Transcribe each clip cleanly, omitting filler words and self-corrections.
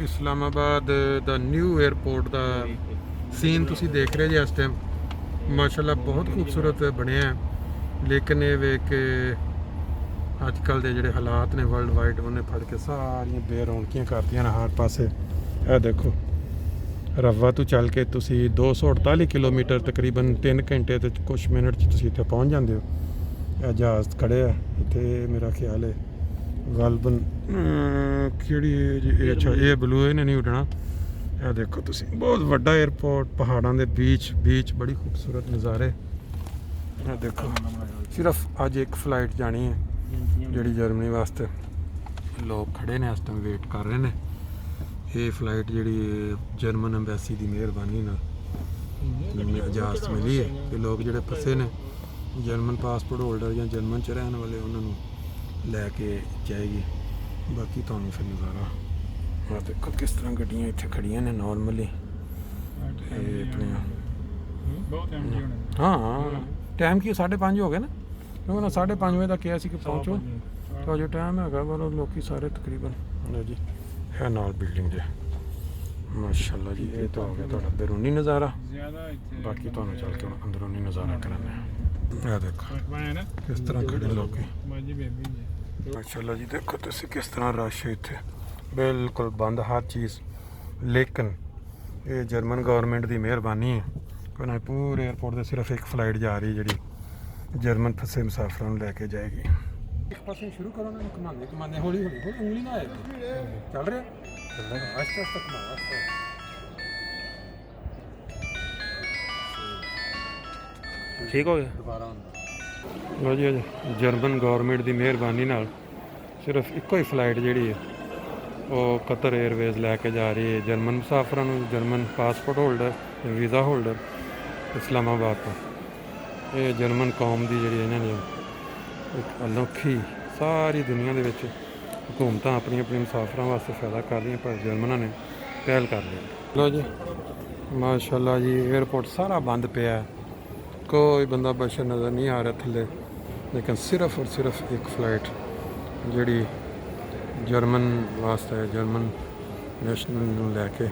इस्लामाबाद दा new airport का scene तुसी देख रहे जी इस टाइम माशाल्लाह बहुत खूबसूरत बनया है। लेकिन ये वे के अजकल के जोड़े हालात ने वर्ल्ड वाइड उन्हें फड़ के सारियां बेरौनकियां कर दियां हर पासे। यह देखो रवा तो चल के तुसी 248 किलोमीटर तकरीबन 3 घंटे तो कुछ मिनट तुसी इत्थे पहुँच जाते हो। यह जहाज़ खड़े है इत्थे मेरा ख्याल है गालबन कि अच्छा ये ब्लू ने नहीं उड़ना। यह देखो तुसी बहुत बड़ा एयरपोर्ट पहाड़ों के बीच बड़ी खूबसूरत नज़ारे। यह देखो सिर्फ अज एक फ्लाइट जानी है जी जर्मनी वास्ते लोग खड़े ने इस टाइम वेट कर रहे हैं। ये फ्लाइट जी जर्मन अंबैसी की मेहरबानी इजाजत मिली है कि लोग जोड़े फसे ने जर्मन पासपोर्ट होल्डर या जर्मन च रहने वाले उन्होंने लैके जाएगी। बाकी तो फिर नज़ारा हाँ देखो किस तरह गड्डियाँ इतने खड़िया ने नॉर्मली अपने। हाँ टाइम की 5:30 हो गए ना क्योंकि ना 5:30 बजे तक किया कि पहुँचो तो जो टाइम है लोग सारे तकरीबन जी है नाल बिल्डिंग जे माशाल्लाह जी। ये तो हो गया थोड़ा बैरूनी नज़ारा। बाकी तो चल के अंदरूनी नज़ारा कराने यह देखो किस तरह खड़े लोग माशाल्लाह जी। देखो तुम किस तरह रश है इतने बिल्कुल बंद हर चीज़। लेकिन ये जर्मन गवर्नमेंट की मेहरबानी है कि पूरे एयरपोर्ट से सिर्फ एक फ्लाइट जा रही है जी जर्मन फसे मुसाफिरों को लैके जाएगी। एक पास शुरू करो ना घुमाने हौली हौली उंगली ना आए चल रहा आस्ते आस्ते घुमाओ आस्ते। ठीक हो गया दोबारा लो जी जर्मन गवर्नमेंट की मेहरबानी सिर्फ एको ही फ्लाइट जी है वो कतर एयरवेज लैके जा रही है जर्मन मुसाफिरों German passport holder visa holder Islamabad तो। ये जर्मन कौम की जी इन्होंने एक अनोखी सारी दुनिया के हुकूमत अपनी अपनी मुसाफिरों वास्ते फायदा कर रही पर जर्मन ने पहल कर ली। लो जी माशाल्लाह जी एयरपोर्ट सारा बंद पिया कोई बंदा बशर नज़र नहीं आ रहा थले। लेकिन सिर्फ और सिर्फ एक फ्लाइट जी जर्मन वास्ते जर्मन नेशनल लैके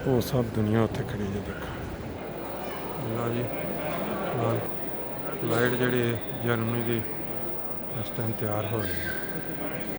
वो सब दुनिया उत्थे खड़ी है। देखो लो जी फ्लाइट जी जर्मनी की इस टाइम तैयार हो रही है।